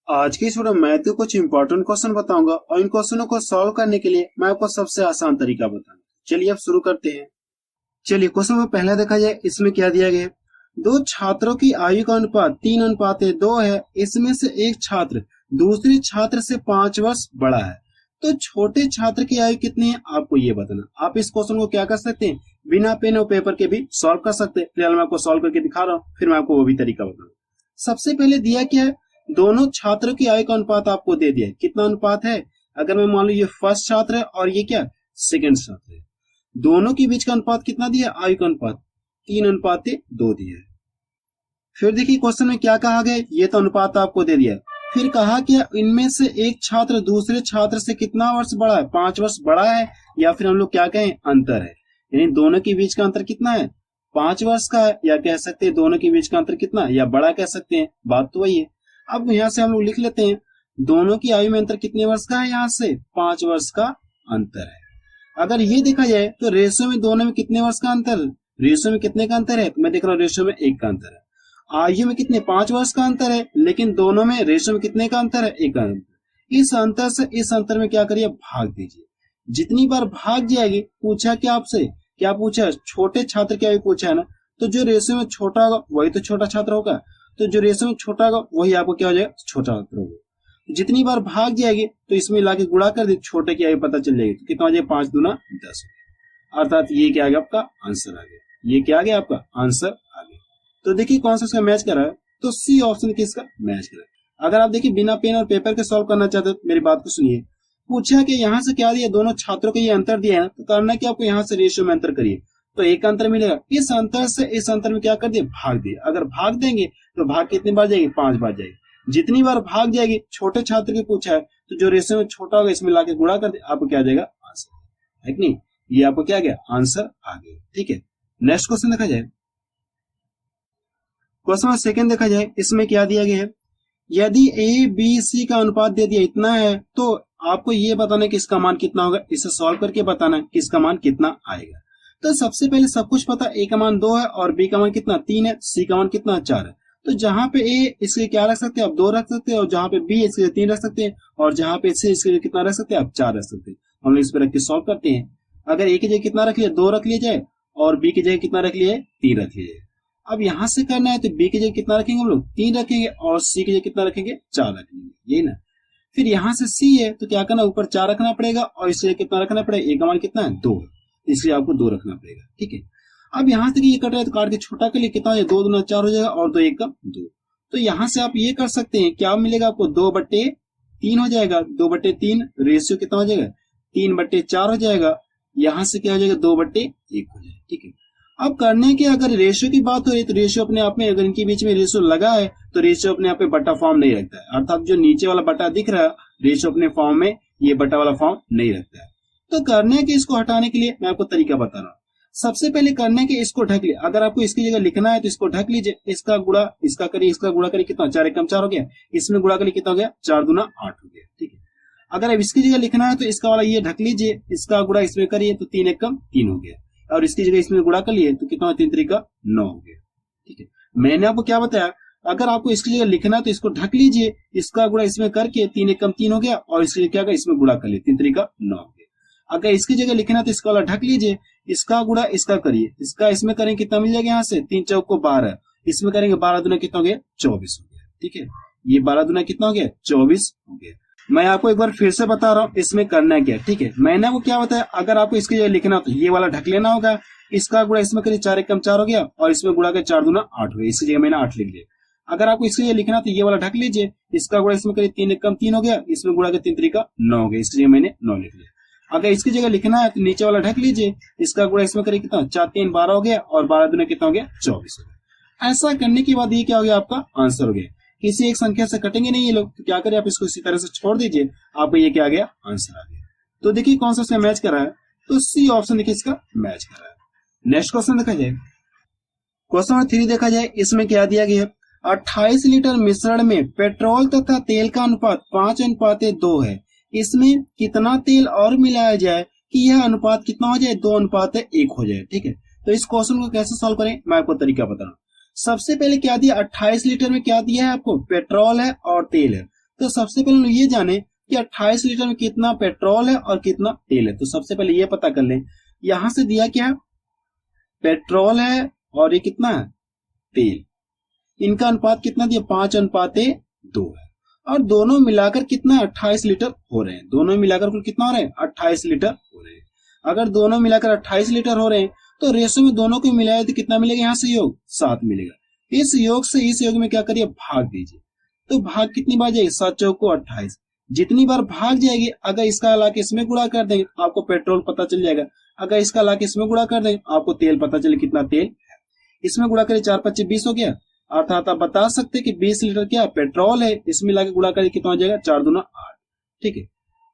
आज की इस वीडियो में मैं तो कुछ इंपॉर्टेंट क्वेश्चन बताऊंगा और इन क्वेश्चनों को सॉल्व करने के लिए मैं आपको सबसे आसान तरीका बताऊंगा। चलिए अब शुरू करते हैं। चलिए क्वेश्चन में पहला देखा जाए, इसमें क्या दिया गया है। दो छात्रों की आयु का अनुपात 3:2 है। इसमें से एक छात्र दूसरे छात्र से 5 वर्ष बड़ा है, तो छोटे छात्र की आयु कितनी है आपको ये बताना। आप इस क्वेश्चन को क्या कर सकते हैं, बिना पेन और पेपर के भी सॉल्व कर सकते हैं। फिलहाल मैं आपको सॉल्व करके दिखा रहा हूँ, फिर मैं आपको वो भी तरीका बताऊंगा। सबसे पहले दिया क्या है, दोनों छात्रों की आयु का अनुपात आपको दे दिया है। कितना अनुपात है, अगर मैं मान लो ये फर्स्ट छात्र है और ये क्या सेकंड छात्र है, दोनों के बीच का अनुपात कितना दिया, आयु का अनुपात 3:2 दिया है। फिर देखिए क्वेश्चन में क्या कहा गया, ये तो अनुपात आपको दे दिया। फिर कहा कि इनमें से एक छात्र दूसरे छात्र से कितना वर्ष बड़ा है, 5 वर्ष बड़ा है, या फिर हम लोग क्या कहें अंतर है, यानी दोनों के बीच का अंतर कितना है, 5 वर्ष का है, या कह सकते हैं दोनों के बीच का अंतर कितना, या बड़ा कह सकते हैं, बात तो वही है। अब यहाँ से हम लोग लिख लेते हैं, दोनों की आयु में अंतर कितने वर्ष का है, यहाँ से 5 वर्ष का अंतर है। अगर ये देखा जाए तो रेशियो में दोनों में कितने वर्ष का अंतर, रेशियो में कितने का अंतर है, तो मैं देख रहा हूँ रेशियो में 1 का अंतर है। आयु में कितने 5 वर्ष का अंतर है, लेकिन दोनों में रेशियो में कितने का अंतर है, 1 का अंतर। इस अंतर से इस अंतर में क्या करिए, भाग दीजिए। जितनी बार भाग जाएगी, पूछा क्या आपसे, क्या पूछा, छोटे छात्र की आयु पूछा है ना, तो जो रेशियो में छोटा होगा वही तो छोटा छात्र होगा, तो जो रेशियो में छोटा होगा वही आपको क्या हो जाएगा, छोटा छात्र होगा। जितनी बार भाग जाएगी तो इसमें लाके गुणा कर दे, छोटे की आयु पता चल जाएगी, तो कितना हो जाएगा, 5 दूना 10, अर्थात ये क्या आ गया आपका आंसर आ गया, ये क्या आ गया आपका आंसर आ गया। तो देखिए कौन सा इसका मैच कर रहा है, तो सी ऑप्शन किसका मैच कर रहा है। अगर आप देखिए बिना पेन और पेपर के सॉल्व करना चाहते तो मेरी बात को सुनिए। पूछा कि यहाँ से क्या दिया, दोनों छात्रों को ये अंतर दिया है ना, तो करना कि आपको यहाँ से रेशियो में अंतर करिए, तो एक अंतर मिलेगा। इस अंतर से इस अंतर में क्या कर दिए, भाग दिए। अगर भाग देंगे तो भाग कितनी बार जाएगी, 5 बार जाएगी। जितनी बार भाग जाएगी, छोटे छात्र की पूछा है, तो जो रेशियो में छोटा होगा इसमें लाके गुणा कर दे, आपको क्या जाएगा आंसर, है कि नहीं। ये आपको क्या गया, आंसर आ गया। ठीक है, नेक्स्ट क्वेश्चन देखा जाए। क्वेश्चन सेकंड देखा जाए, इसमें क्या दिया गया है, यदि ए बी सी का अनुपात दे दिया इतना है, तो आपको ये बताना है कि इसका मान कितना होगा। इसे सॉल्व करके बताना है कि इसका मान कितना आएगा। तो सबसे पहले सब कुछ पता, ए का मान 2 है और बी का मान कितना 3 है, सी का मान कितना 4 है। तो जहां पे ए इसके क्या रख सकते हैं आप, 2 रख सकते हैं, और जहां पे बी इसके 3 रख सकते हैं, और जहां पे सी इसके कितना रख सकते हैं आप, 4 रख सकते हैं। हम लोग इस पर रख के सॉल्व करते हैं। अगर ए की जगह कितना रख लिया, 2 रख लिया जाए, और बी की जगह कितना रख लिया है, 3 रख लिया जाए। अब यहां से करना है तो बी की जगह कितना रखेंगे हम लोग, 3 रखेंगे, और सी की जगह कितना रखेंगे, 4 रखेंगे, ये ना। फिर यहां से सी है तो क्या करना, ऊपर 4 रखना पड़ेगा, और इससे कितना रखना पड़ेगा, ए का मान कितना है 2, इसलिए आपको 2 रखना पड़ेगा। ठीक है, अब यहां से ये कट रहा है तो काट के छोटा के लिए कितना है, 2 दूना 4 हो जाएगा, और 2 1 का 2। तो यहां से आप ये कर सकते हैं, क्या मिलेगा आपको, 2/3 हो जाएगा, 2/3 रेशियो कितना हो जाएगा, 3/4 हो जाएगा। यहां से क्या हो जाएगा, 2/1 हो जाएगा। ठीक है, अब करने के अगर रेशियो की बात हो रही तो रेशियो अपने आप में, अगर इनके बीच में रेशियो लगा है तो रेशियो अपने आप में बटा फॉर्म नहीं रखता है, अर्थात जो नीचे वाला बटा दिख रहा है रेशियो अपने फॉर्म में ये बटा वाला फॉर्म नहीं रखता है। तो करने के इसको हटाने के लिए मैं आपको तरीका बता रहा हूँ। सबसे पहले करने के इसको ढक लिया, अगर आपको इसकी जगह लिखना है तो इसको ढक लीजिए, इसका गुणा इसका करिए, इसका गुणा करिए, कितना 4 एकम 4 हो गया, इसमें गुणा करिए कितना हो गया, 4 दूना 8 हो गया। ठीक है, अगर अब इसकी जगह लिखना है तो इसका वाला ये ढक लीजिए, इसका गुणा इसमें करिए तो 3 एकम 3 हो गया, और इसकी जगह इसमें गुणा कर लिए तो कितना, 3 3 का 9 हो गया। ठीक है, मैंने आपको क्या बताया, अगर आपको इसकी जगह लिखना है तो इसको ढक लीजिए, इसका गुणा इसमें करके 3 एकम 3 हो गया, और इसके क्या का इसमें गुणा कर लिए, 3 3 का 9 हो गया। अगर इसकी जगह लिखना है तो इसका वाला ढक लीजिए, इसका गुणा इसका करिए, इसका इसमें करेंगे कितना मिल जाएगा, यहाँ से 3 चौक को 12, इसमें करेंगे 12 दूना कितना हो गया, 24 हो गया। ठीक है, ये 12 दूना कितना हो गया, 24 हो गया। मैं आपको एक बार फिर से बता रहा हूँ इसमें करना क्या। ठीक है, मैंने आपको क्या बताया, अगर आपको इसकी जगह लिखना तो ये वाला ढक लेना होगा, इसका गुणा इसमें करिए 4 एकम 4 हो गया, और इसमें गुणा कर 4 दूना 8 हो गया, इसकी जगह मैंने 8 लिख लिया। अगर आपको इसकी जगह लिखना तो ये वाला ढक लीजिए, इसका गुणा इसमें करिए 3 एकम 3 हो गया, इसमें गुणा कर 3 3 का 9 हो गया, इसकी जगह मैंने 9 लिख लिया। अगर इसकी जगह लिखना है तो नीचे वाला ढक लीजिए, इसका गुणा इसमें करिए कितना, 4 3 12 हो गया, और 12 दूना कितना हो गया, 24 हो गया। ऐसा करने के बाद ये क्या हो गया, आपका आंसर हो गया। किसी एक संख्या से कटेंगे नहीं ये लोग, तो क्या करें आप इसको इसी तरह से छोड़ दीजिए, आपको ये क्या आ गया, आंसर आ गया। तो देखिए कौन सा मैच कर रहा है, तो सी ऑप्शन देखिए इसका मैच कर रहा है। नेक्स्ट क्वेश्चन देखा जाए, क्वेश्चन नंबर 3 देखा जाए, इसमें क्या दिया गया है, 28 लीटर मिश्रण में पेट्रोल तथा तेल का अनुपात 5:2 है। इसमें कितना तेल और मिलाया जाए कि यह अनुपात कितना हो जाए, 2:1 हो जाए। ठीक है, तो इस क्वेश्चन को कैसे सॉल्व करें मैं आपको तरीका बता रहा हूँ। सबसे पहले क्या दिया, 28 लीटर में क्या दिया है आपको, पेट्रोल है और तेल है। तो सबसे पहले हम लोग ये जाने कि 28 लीटर में कितना पेट्रोल है और कितना तेल है। तो सबसे पहले ये पता कर लें, यहां से दिया क्या है, पेट्रोल है और ये कितना है, तेल। इनका अनुपात कितना दिया, 5:2 है। और दोनों मिलाकर कितना 28 लीटर हो रहे हैं। दोनों मिलाकर कुल कितना हो रहे हैं, 28 लीटर हो रहे हैं। अगर दोनों मिलाकर 28 लीटर हो रहे हैं तो रेशो में दोनों को मिलाया तो कितना मिलेगा, यहाँ से योग 7 मिलेगा। इस योग से इस योग में क्या करिए, भाग दीजिए। तो भाग कितनी बार जाएगी, 7 चौको 28। जितनी बार भाग जाएगी, अगर इसका लाके इसमें गुणा कर देंगे आपको पेट्रोल पता चल जाएगा। अगर इसका लाके इसमें गुणा कर देंगे आपको तेल पता चले कितना तेल है। इसमें गुणा करें 4×5 20 हो गया, अर्थात आप बता सकते हैं कि 20 लीटर क्या पेट्रोल है। इसमें लाके गुणा करें कितना हो जाएगा, 4×2 8। ठीक है,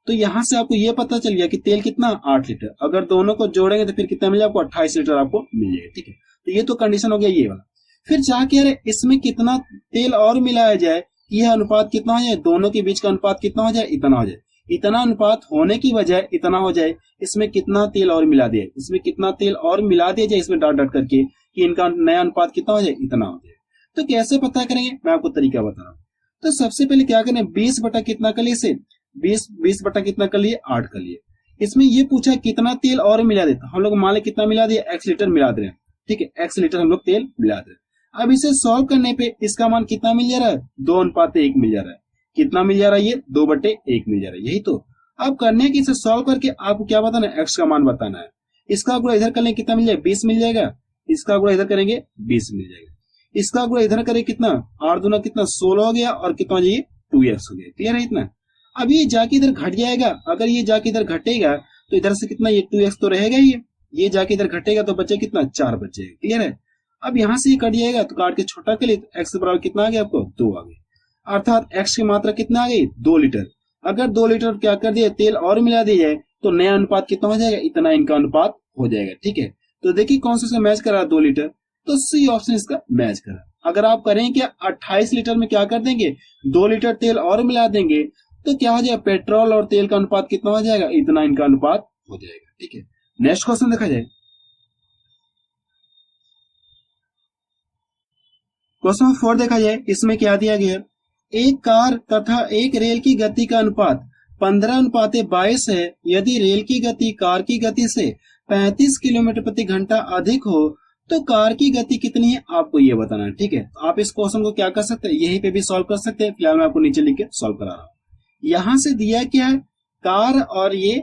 तो यहां से आपको ये पता चल गया कि तेल कितना 8 लीटर। अगर दोनों को जोड़ेंगे तो फिर कितना मिल जाएगा आपको, 28 लीटर आपको मिल जाएगा। ठीक है, तो ये तो कंडीशन हो गया ये वाला। फिर चाह कह रहे इसमें कितना तेल और मिलाया जाए, यह अनुपात कितना हो जाए, दोनों के बीच का अनुपात कितना हो जाए, इतना हो जाए। इतना अनुपात होने की बजाय इतना हो जाए, इसमें कितना तेल और मिला दिया, इसमें कितना तेल और मिला दिया जाए, इसमें डॉट डॉट करके कि इनका नया अनुपात कितना हो जाए, इतना हो जाए। तो कैसे पता करेंगे, मैं आपको तरीका बता रहा हूँ। तो सबसे पहले क्या करें, 20 बटा कितना कर लिए, इसे 20 बटा कितना कर लिए, 8 कर लिए। इसमें ये पूछा कितना तेल और मिला दे, तो हम लोग मान ले कितना मिला दिया, x लीटर मिला दे रहे हैं। ठीक है, x लीटर हम लोग तेल मिला दे रहे हैं। अब इसे सॉल्व करने पे इसका मान कितना मिल जा रहा है, 2:1 मिल जा रहा है। कितना मिल जा रहा है, ये 2/1 मिल जा रहा है। यही तो अब करने की, इसे सॉल्व करके आपको क्या बताना है, x का मान बताना है। इसका गुणा इधर कर लेंगे कितना मिल जाएगा, 20 मिल जाएगा। इसका गुणा इधर करेंगे 20 मिल जाएगा। इसका गुणा इधर करें कितना, 8×2 कितना 16 हो गया, और कितना ये 2x हो गया। क्लियर है इतना। अब ये जाके इधर घट जाएगा, अगर ये जाके इधर घटेगा तो इधर से कितना, ये 2x तो रहेगा ही, ये जाके इधर घटेगा तो बचे कितना, 4 बचेगा। क्लियर है। अब यहां से ये कट जाएगा तो काट के छोटा के लिए x बराबर कितना आ गया आपको, 2 आ गया। अर्थात x की मात्रा कितना आ गई, 2 लीटर। अगर 2 लीटर क्या कर दिया, तेल और मिला दिया जाए तो नया अनुपात कितना हो जाएगा, इतना इनका अनुपात हो जाएगा। ठीक है, तो देखिए कौन सा मैच करा, 2 लीटर, तो सी ऑप्शन इसका मैच करा। अगर आप करें क्या, 28 लीटर में क्या कर देंगे, 2 लीटर तेल और मिला देंगे तो क्या हो जाएगा, पेट्रोल और तेल का अनुपात कितना हो जाएगा, इतना इनका अनुपात हो जाएगा। ठीक है, नेक्स्ट क्वेश्चन देखा जाए। क्वेश्चन 4 देखा जाए, इसमें क्या दिया गया, एक कार तथा एक रेल की गति का अनुपात 15:22 है। यदि रेल की गति कार की गति से 35 किलोमीटर प्रति घंटा अधिक हो तो कार की गति कितनी है, आपको ये बताना है। ठीक है, तो आप इस क्वेश्चन को क्या कर सकते हैं, यहीं पे भी सॉल्व कर सकते हैं। फिलहाल मैं आपको नीचे लिख के सॉल्व करा रहा हूँ। यहां से दिया क्या है, कार और ये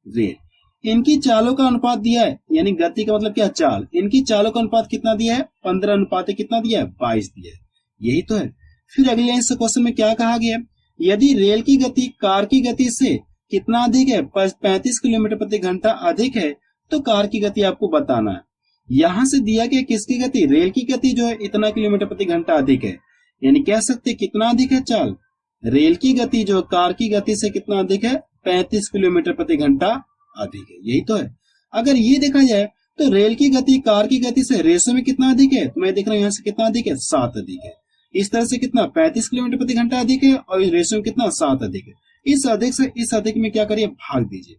रेल, इनकी चालों का अनुपात दिया है, यानी गति का मतलब क्या, चाल। इनकी चालों का अनुपात कितना दिया है, 15 कितना दिया है, 22 दिया है। यही तो है। फिर अगले लाइन से क्वेश्चन में क्या कहा गया, यदि रेल की गति कार की गति से कितना अधिक है, 35 किलोमीटर प्रति घंटा अधिक है, तो कार की गति आपको बताना है। यहां से दिया गया किसकी गति, रेल की गति जो है इतना किलोमीटर प्रति घंटा अधिक है, यानी कह सकते कितना अधिक है चाल, रेल की गति जो कार की गति से कितना अधिक है, 35 किलोमीटर प्रति घंटा अधिक है। यही तो है। अगर ये देखा जाए तो रेल की गति कार की गति से रेशो में कितना अधिक है, तो मैं देख रहा हूं यहां से कितना अधिक है, 7 अधिक है। इस तरह से कितना 35 किलोमीटर प्रति घंटा अधिक है, और इस रेशो में कितना 7 अधिक है। इस अधिक से इस अधिक में क्या करिए, भाग दीजिए।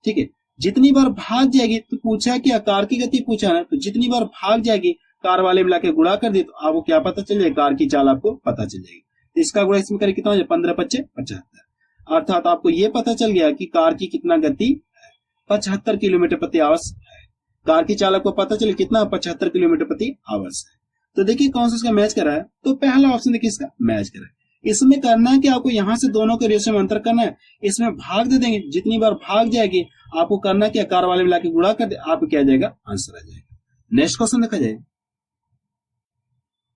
ठीक है, जितनी बार भाग जाएगी, तो पूछा क्या, कार की गति पूछा ना, तो जितनी बार भाग जाएगी कार वाले मिला के गुणा कर दिए तो आपको क्या पता चल जाएगा, कार की चाल आपको पता चल जाएगी। तो इसका गुणा इसमें करें कितना हो जाए, 15×5 = 75। अर्थात आपको ये पता चल गया कि कार की कितना गति है, 75 किलोमीटर प्रति आवर्स है। कार की चाल आपको पता चले कितना, 75 किलोमीटर प्रति आवर्स है। तो देखिए कौन सा इसका मैच करा है, तो पहला ऑप्शन देखिए इसका मैच करा है। इसमें करना है कि आपको यहां से दोनों के रेशियो में अंतर करना है, इसमें भाग दे देंगे, जितनी बार भाग जाएगी आपको करना क्या, कार वाले मिला के गुणा कर दे, आपको क्या जाएगा, आंसर आ जाएगा। नेक्स्ट क्वेश्चन देखा जाए,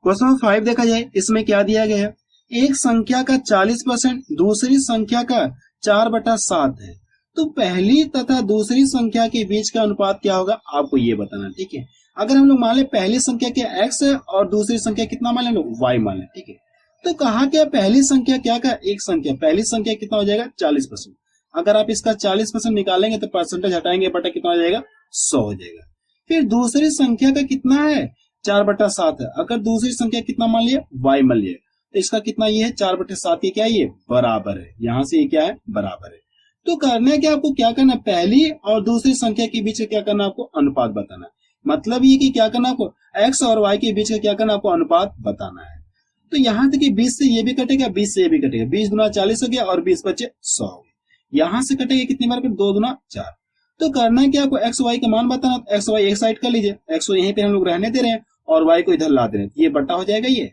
क्वेश्चन 5 देखा जाए, इसमें क्या दिया गया है, एक संख्या का 40% दूसरी संख्या का 4/7 है, तो पहली तथा दूसरी संख्या के बीच का अनुपात क्या होगा, आपको ये बताना। ठीक है, अगर हम लोग मान ले पहली संख्या क्या x है और दूसरी संख्या कितना मान ले, y मान ले। ठीक है, तो कहा क्या, पहली संख्या क्या का, एक संख्या, पहली संख्या कितना हो जाएगा, 40%। अगर आप इसका 40% निकालेंगे तो परसेंटेज हटाएंगे, बटा कितना हो जाएगा, 100 हो जाएगा। फिर दूसरी संख्या का कितना है, 4/7 है। अगर दूसरी संख्या कितना मान लिया, y मान लिया, तो इसका कितना ये है, 4/7 ये क्या है, ये बराबर है। यहां से ये क्या है, बराबर है। तो करना है कि आपको क्या करना है, पहली और दूसरी संख्या के बीच का क्या करना, आपको अनुपात बताना है। मतलब ये कि क्या करना, आपको x और y के बीच का क्या करना, आपको अनुपात बताना है। तो यहाँ देखिए 20 से ये भी कटेगा, 20 से ये भी कटेगा, 20 गुना 40 हो गया और 20 बचे 100 हो गया। यहाँ से कटेगा कितनी बार पे, 2 गुना 4। तो करना है कि आपको एक्स वाई का मान बताना, तो एक्स वाई एक साइड कर लीजिए, एक्स वाई यहीं पे हम लोग रहने दे रहे हैं और वाई को इधर ला दे रहे हैं, ये बट्टा हो जाएगा ये।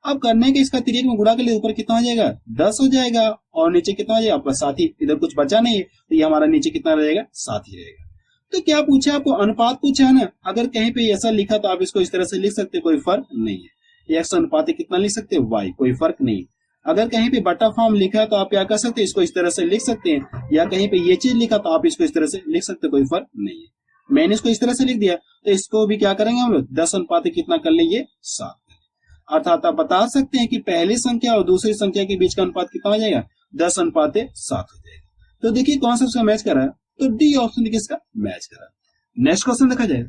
अब करने के इसका तिर्यक में गुणा कर लिए, ऊपर कितना हो जाएगा 10 हो जाएगा और नीचे कितना हो जाएगा आपका 7 ही, इधर कुछ बचा नहीं है तो ये हमारा नीचे कितना रहेगा 7 ही रहेगा। तो क्या पूछा आपको, अनुपात पूछा है ना, अगर कहीं पे ऐसा लिखा तो आप इसको इस तरह से लिख सकते हैं, कोई फर्क नहीं है। एक्स अनुपात कितना लिख सकते हैं वाई, कोई फर्क नहीं। अगर कहीं पे बटा फॉर्म लिखा है तो आप क्या कर सकते हैं, इसको इस तरह से लिख सकते हैं, या कहीं पे ये चीज लिखा तो आप इसको इस तरह से लिख सकते हैं, कोई फर्क नहीं है। मैंने इसको इस तरह से लिख दिया तो इसको भी क्या करेंगे हम लोग 10 अनुपात कितना कर लेंगे 7। अर्थात आप बता सकते हैं कि पहली संख्या और दूसरी संख्या के बीच का अनुपात कितना हो जाएगा 10 अनुपात 7 हो जाएगा। तो देखिए कौन सा उसका मैच कर रहा है, तो डी ऑप्शन देखिए इसका मैच कर रहा है। नेक्स्ट क्वेश्चन देखा जाए,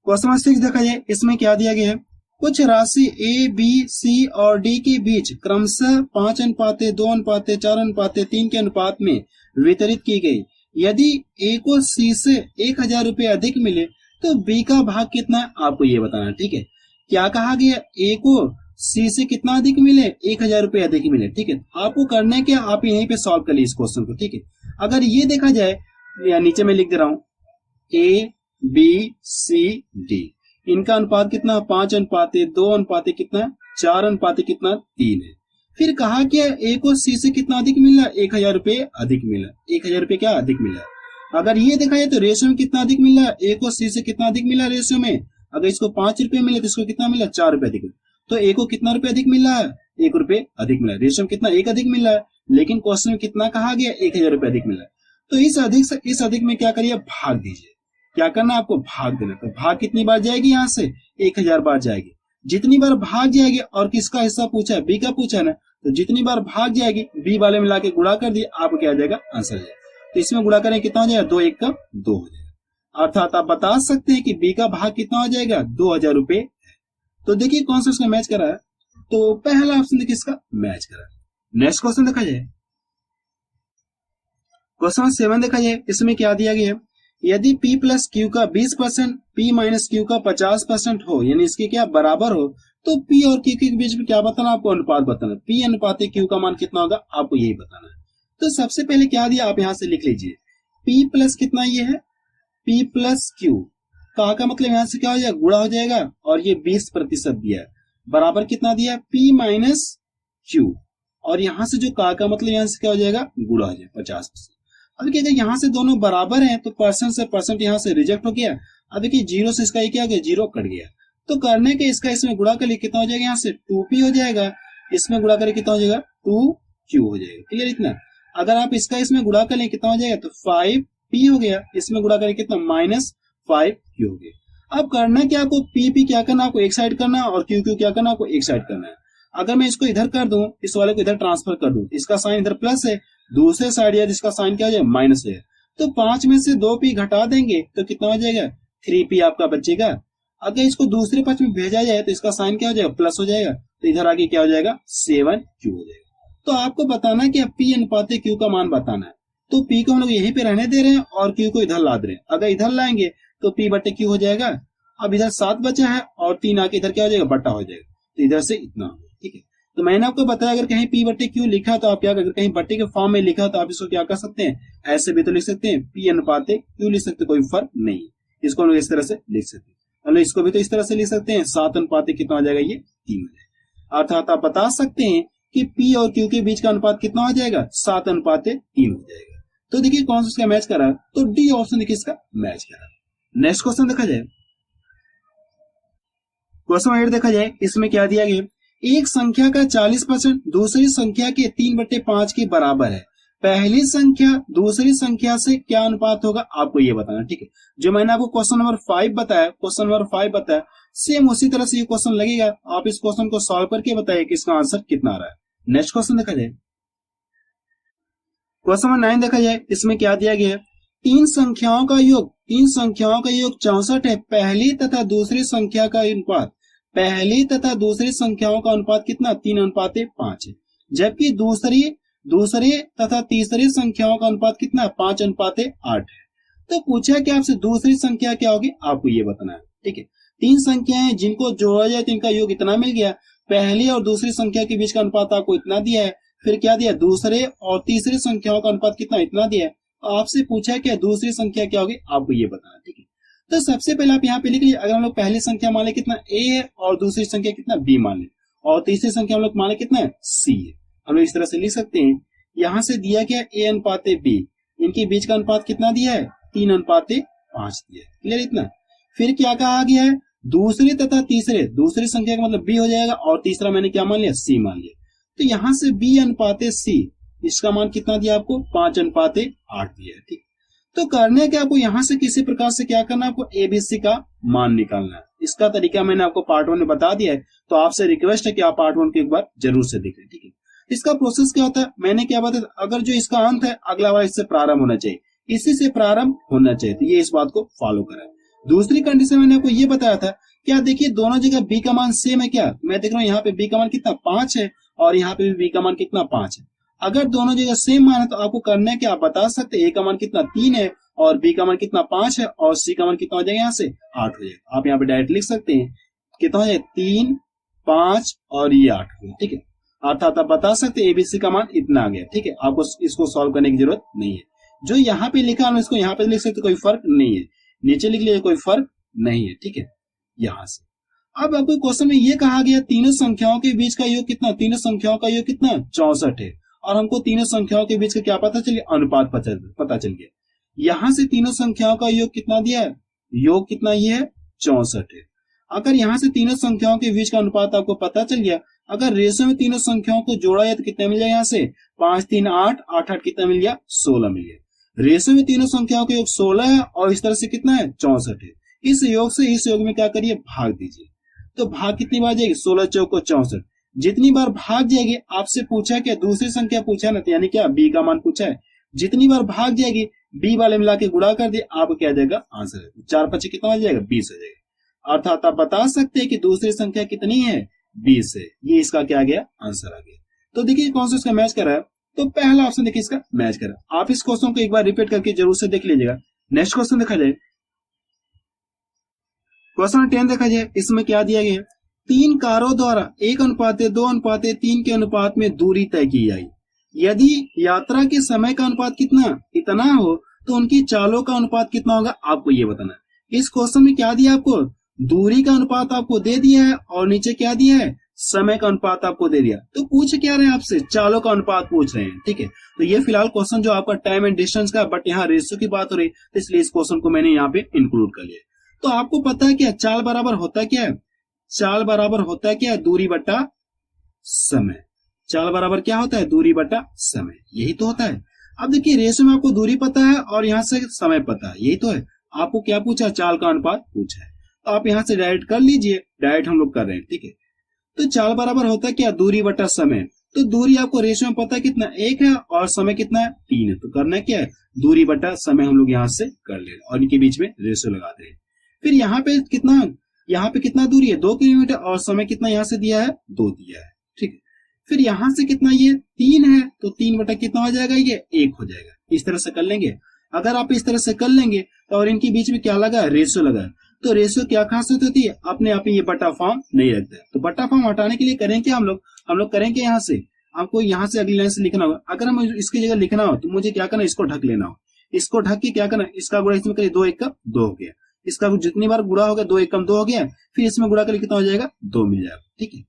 क्वेश्चन नंबर 6 देखा जाए, इसमें क्या दिया गया है, कुछ राशि ए बी सी और डी के बीच क्रमशः 5 अनुपात 2 अनुपात 4 अनुपात 3 के अनुपात में वितरित की गई। यदि ए को सी से 1000 रुपए अधिक मिले तो बी का भाग कितना है, आपको ये बताना है। ठीक है, क्या कहा गया, ए को सी से कितना अधिक मिले, 1000 रुपए अधिक मिले। ठीक है, आपको करने के आप यहीं पे सॉल्व कर लीजिए इस क्वेश्चन को। ठीक है, अगर ये देखा जाए, या नीचे में लिख दे रहा हूं, ए बी सी डी, इनका अनुपात कितना 5 अनुपात 2 अनुपात कितना 4 अनुपात कितना 3 है। फिर कहा क्या, ए को सी से कितना अधिक मिला, 1000 रुपए अधिक मिला, 1000 रुपए क्या अधिक मिला। अगर ये देखा जाए तो रेशियो में कितना अधिक मिला, ए को सी से कितना अधिक मिला रेशियो में, अगर इसको 5 रुपए मिले तो इसको कितना मिला 4 रुपए अधिक मिला, तो ए को कितना रुपए अधिक मिला है, 1 रुपए अधिक मिला, रेशियो में कितना 1 अधिक मिला है, लेकिन क्वेश्चन में कितना कहा गया 1000 रुपए अधिक मिला। तो इस अधिक से इस अधिक में क्या करिए, भाग दीजिए। क्या करना आपको, भाग देना। तो भाग कितनी बार जाएगी, यहाँ से 1000 बार जाएगी। जितनी बार भाग जाएगी, और किसका हिस्सा पूछा है, बी का पूछा है ना, तो जितनी बार भाग जाएगी बी वाले मिला के गुणा कर दिए, आपको क्या आ जाएगा आंसर आ जाएगा। तो इसमें गुणा करें कितना हो जाएगा, 2 1 का 2 हो जाएगा। अर्थात आप बता सकते हैं कि बी का भाग कितना हो जाएगा 2000 रुपए। तो देखिए कौन सा उसका मैच करा है, तो पहला ऑप्शन देखिए इसका मैच करा है। नेक्स्ट क्वेश्चन देखा जाए, क्वेश्चन 7 देखा जाए, इसमें क्या दिया गया है, यदि P प्लस क्यू का 20%, P माइनस क्यू का 50% हो, यानी इसके क्या बराबर हो, तो P और Q के बीच में क्या बताना, आपको अनुपात बताना। P अनुपात Q का मान कितना होगा, आपको यही बताना है। तो सबसे पहले क्या दिया, आप यहां से लिख लीजिए, P प्लस कितना ये है, P प्लस Q का मतलब यहां से क्या हो जाएगा, गुणा हो जाएगा, और ये 20% दिया है, बराबर कितना दिया P माइनस Q, और यहां से जो का मतलब यहां से क्या हो जाएगा, गुणा हो जाएगा 50%। अब देखिए यहाँ से दोनों बराबर हैं तो परसेंट से परसेंट यहाँ से रिजेक्ट हो गया। अब देखिए 0 से इसका क्या हो गया, 0 कट गया। तो करने के इसका इसमें गुणा कर लिए कितना हो जाएगा, यहाँ से 2p हो जाएगा, इसमें गुणा करें कितना हो जाएगा 2q हो जाएगा। क्लियर इतना। अगर आप इसका इसमें गुणा कर ले कितना हो जाएगा, तो 5p हो गया, इसमें गुणा करें कितना -5q हो गया। अब करना क्या, आपको p क्या करना, आपको एक साइड करना, और q क्या करना, आपको एक साइड करना है। अगर मैं इसको इधर कर दूं, इस वाले को इधर ट्रांसफर कर दूं, इसका साइन इधर प्लस है, दूसरे साइड या जिसका साइन क्या हो जाए माइनस है, तो 5 में से 2p घटा देंगे तो कितना हो जाएगा 3p आपका बचेगा। अगर इसको दूसरे पक्ष में भेजा जाए तो इसका साइन क्या हो जाएगा, प्लस हो जाएगा, तो इधर आगे क्या हो जाएगा 7q हो जाएगा। तो आपको बताना है कि p अनुपात q का मान बताना है। तो p को हम लोग यहीं पे रहने दे रहे हैं और q को इधर ला दे रहे हैं। अगर इधर लाएंगे तो p बटे q हो जाएगा। अब इधर 7 बचा है और 3 आके इधर क्या हो जाएगा, बटा हो जाएगा, तो इधर से इतना होगा। ठीक है, तो मैंने आपको बताया अगर कहीं p बटे q लिखा तो आप क्या, अगर कहीं बटे के फॉर्म में लिखा तो आप इसको क्या कर सकते हैं, ऐसे भी तो लिख सकते हैं, p अनुपात q लिख सकते, कोई फर्क नहीं। इसको हम लोग इस तरह से लिख सकते हैं, हम लोग इसको भी तो इस तरह से लिख सकते हैं, 7 अनुपात कितना हो जाएगा, ये 3 हो जाएगा। अर्थात आप बता सकते हैं कि p और q के बीच का अनुपात कितना हो जाएगा, 7 अनुपात 3 हो जाएगा। तो देखिए कौन सा इसका मैच कर रहा है, तो डी ऑप्शन देखिए इसका मैच कर रहा है। नेक्स्ट क्वेश्चन देखा जाए, क्वेश्चन 8 देखा जाए, इसमें क्या दिया गया, एक संख्या का 40% दूसरी संख्या के 3/5 के बराबर है, पहली संख्या दूसरी संख्या से क्या अनुपात होगा, आपको ये बताना। ठीक है, जो मैंने आपको क्वेश्चन नंबर 5 बताया, सेम उसी तरह से ये क्वेश्चन लगेगा। आप इस क्वेश्चन को सॉल्व करके बताइए कि इसका आंसर कितना आ रहा है। नेक्स्ट क्वेश्चन देखा जाए, क्वेश्चन नंबर 9 देखा जाए, इसमें क्या दिया गया है, तीन संख्याओं का योग 64 है, पहली तथा दूसरी संख्या का अनुपात, पहली तथा दूसरी संख्याओं का अनुपात कितना 3:5 है, जबकि दूसरे तथा तीसरी संख्याओं का अनुपात कितना 5:8 है। तो पूछा कि आपसे दूसरी संख्या क्या होगी, आपको ये बताना है। ठीक है, 3 संख्याएं जिनको जोड़ा जाए तो इनका योग इतना मिल गया, पहली और दूसरी संख्या के बीच का अनुपात आपको इतना दिया है, फिर क्या दिया, दूसरे और तीसरे संख्याओं का अनुपात कितना, इतना दिया है। आपसे पूछा है क्या दूसरी संख्या क्या होगी, आपको ये बताना, ठीक है। तो सबसे पहले आप यहाँ पे लिख लीजिए, अगर हम लोग पहली संख्या मान ले कितना a है और दूसरी संख्या कितना b मान ले, और तीसरी संख्या हम लोग मान ले कितना है c है, हम लोग इस तरह से लिख सकते हैं। यहाँ से दिया गया a अनुपात b, इनके बीच का अनुपात कितना दिया है, 3:5 दिया है, क्लियर इतना। फिर क्या कहा गया है, दूसरे तथा तीसरे, दूसरी संख्या का मतलब b हो जाएगा और तीसरा मैंने क्या मान लिया, c मान लिया। तो यहाँ से b/c, इसका मान कितना दिया आपको, 5:8 दिया है, ठीक। तो करने क्या, आपको यहाँ से किसी प्रकार से क्या करना है, आपको एबीसी का मान निकालना है। इसका तरीका मैंने आपको पार्ट 1 में बता दिया है, तो आपसे रिक्वेस्ट है कि आप पार्ट 1 को एक बार जरूर से देखें, ठीक है। इसका प्रोसेस क्या होता है, मैंने क्या बताया, अगर जो इसका अंत है अगला वाला इससे प्रारंभ होना चाहिए, इसी से प्रारंभ होना चाहिए, तो ये इस बात को फॉलो करें। दूसरी कंडीशन मैंने आपको ये बताया था, क्या देखिए दोनों जगह b का मान सेम है क्या, मैं देख रहा हूँ यहाँ पे b का मान कितना 5 है और यहाँ पे भी b का मान कितना 5 है। अगर दोनों जगह सेम मान है तो आपको करना है कि आप बता सकते हैं a का मान कितना 3 है और b का मान कितना 5 है और c का मान कितना हो जाएगा, यहाँ से 8 हो जाएगा। आप यहाँ पे डायरेक्ट लिख सकते हैं कितना हो जाएगा, 3, 5 और ये 8 हो गया, ठीक है। अर्थात आप बता सकते हैं एबीसी का मान इतना आ गया, ठीक है। आपको इसको सॉल्व करने की जरूरत नहीं है, जो यहाँ पे लिखा है इसको यहाँ पे लिख सकते, कोई फर्क नहीं है, नीचे लिख लीजिए कोई फर्क नहीं है, ठीक है। यहाँ से अब आपको क्वेश्चन में ये कहा गया तीनों संख्याओं के बीच का योग कितना, तीनों संख्याओं का योग कितना 64 है, और हमको तीनों संख्याओं के बीच का क्या पता चलिए, अनुपात पता चल गया। यहाँ से तीनों संख्याओं का योग कितना दिया है, योग कितना ये है 64 है। अगर यहाँ से तीनों संख्याओं के बीच का अनुपात आपको पता चल गया, अगर रेशो में तीनों संख्याओं को जोड़ा जाए तो कितना मिल जाएगा, यहाँ से 5, 3, 8, 8, 8 कितना मिल गया, 16 मिल गया। रेशो में तीनों संख्याओं का योग 16 है और इस तरह से कितना है 64 है। इस योग से इस योग में क्या करिए, भाग दीजिए। तो भाग कितनी बार जाएगी, 16 चौको 64, जितनी बार भाग जाएगी, आपसे पूछा है क्या, दूसरी संख्या पूछा है ना, यानी क्या b का मान पूछा है, जितनी बार भाग जाएगी b वाले मिला के गुणा कर दिए, आपको क्या जाएगा आंसर है, 4×5 कितना हो जाएगा, 20 हो जाएगा। अर्थात आप बता सकते हैं कि दूसरी संख्या कितनी है, 20 है। ये इसका क्या आ गया, आंसर आ गया। तो देखिए कौन सा इसका मैच कर रहा है, तो पहला ऑप्शन देखिए इसका मैच कर रहा है। आप इस क्वेश्चन को एक बार रिपीट करके जरूर से देख लीजिएगा। नेक्स्ट क्वेश्चन देखा जाए, क्वेश्चन 10 देखा जाए, इसमें क्या दिया गया है, 3 कारों द्वारा 1:2:3 के अनुपात में दूरी तय की जाए। यदि यात्रा के समय का अनुपात कितना इतना हो तो उनकी चालों का अनुपात कितना होगा, आपको ये बताना है। इस क्वेश्चन में क्या दिया आपको, दूरी का अनुपात आपको दे दिया है और नीचे क्या दिया है, समय का अनुपात आपको दे दिया। तो पूछ क्या रहे हैं आपसे, चालों का अनुपात पूछ रहे हैं, ठीक है। तो ये फिलहाल क्वेश्चन जो आपका टाइम एंड डिस्टेंस का, बट यहाँ रेशियो की बात हो रही है, तो इसलिए इस क्वेश्चन को मैंने यहाँ पे इंक्लूड कर लिया। तो आपको पता है क्या, चाल बराबर होता क्या है, चाल बराबर होता है क्या, दूरी बटा समय। चाल बराबर क्या होता है, दूरी बटा समय, यही तो होता है। अब देखिए रेशियो में आपको दूरी पता है और यहाँ से समय पता है, यही तो है। आपको क्या पूछा, चाल का अनुपात पूछा है, तो आप यहाँ से डायरेक्ट कर लीजिए, डायरेक्ट हम लोग कर रहे हैं, ठीक है। तो चाल बराबर होता है क्या, दूरी बटा समय। तो दूरी आपको रेशियो में पता है कितना, 1 है और समय कितना है, 3 है। तो करना क्या है, दूरी बटा समय हम लोग यहाँ से कर ले और इनके बीच में रेशियो लगा दे। फिर यहाँ पे कितना दूरी है, 2 किलोमीटर और समय कितना यहाँ से दिया है, 2 दिया है, ठीक है। फिर यहाँ से कितना, ये 3 है, तो 3 बटा कितना हो जाएगा, ये 1 हो जाएगा। इस तरह से कर लेंगे। अगर आप इस तरह से कर लेंगे तो और इनके बीच में क्या लगा, रेशियो लगा। तो रेशियो क्या खासियत होती है, अपने आप ही ये बटा फॉर्म नहीं रखता है। तो बटा फॉर्म हटाने के लिए करें क्या हम लोग करेंगे, यहाँ से आपको यहाँ से अगली लाइन से लिखना होगा। अगर हम इसकी जगह लिखना हो तो मुझे क्या करना, इसको ढक लेना हो। इसको ढक के क्या करना, इसका गुणा इसमें करिए, 2 1 का 2 हो गया। इसका जितनी बार गुणा होगा 2 1 कम 2 हो गया, फिर इसमें गुणा करके कितना हो जाएगा, 2 मिल जाएगा, ठीक है।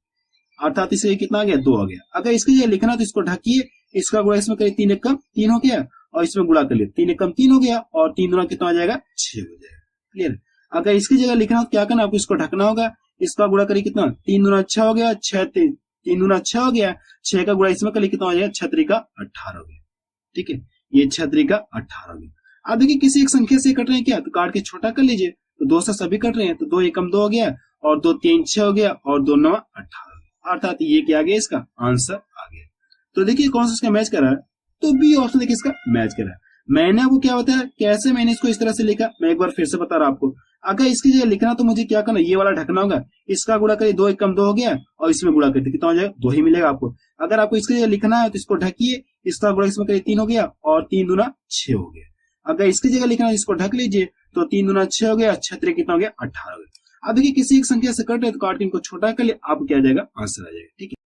अर्थात इससे कितना आ गया, 2 आ गया। अगर इसकी जगह लिखना तो इसको ढकिए, इसका गुणा इसमें करिए, 3 1 कम 3 हो गया और इसमें गुणा कर लिए, 3 1 कम 3 हो गया और 3 गुणा कितना आ जाएगा, 6 हो जाएगा, क्लियर। अगर इसकी जगह लिखना हो तो क्या करना, आपको इसको ढकना होगा। इसका गुणा करिए कितना, 3 दूना 6 हो गया, 3 दूना 6 हो गया, 6 का गुणा इसमें करिए कितना हो जाएगा, 6 3 का 18 हो गया, ठीक है। ये 6 3 का 18 हो गया। अब देखिए किसी एक संख्या से कट रहे हैं क्या, तो काट के छोटा कर लीजिए। तो 2 से सभी कट रहे हैं, तो 2 1 कम 2 हो गया और 2 3 6 हो गया और 2 9 18 हो गया। अर्थात ये क्या आ गया, इसका आंसर आ गया। तो देखिए कौन सा इसका मैच कर रहा है, तो बी ऑप्शन देखिए इसका मैच कर रहा है। मैंने आपको क्या बताया, कैसे मैंने इसको इस तरह से लिखा, मैं एक बार फिर से बता रहा आपको। अगर इसकी जगह लिखना तो मुझे क्या करना, ये वाला ढकना होगा। इसका गुणा करिए, 2 1 कम 2 हो गया और इसमें गुणा करते कितना हो जाएगा, 2 ही मिलेगा आपको। अगर आपको इसकी जगह लिखना है तो इसको ढकिए, इसका गुणा इसमें करिए, 3 हो गया और 3 दूना 6 हो गया। अगर इसकी जगह लिखना है इसको ढक लीजिए, तो 3 दूना 6 हो गया, 6 3 कितना हो गया, 18 हो गया। अब देखिए किसी एक संख्या से कटे तो काट के इनको छोटा कर लिया, आपको क्या आ जाएगा, आंसर आ जाएगा। ठीक है।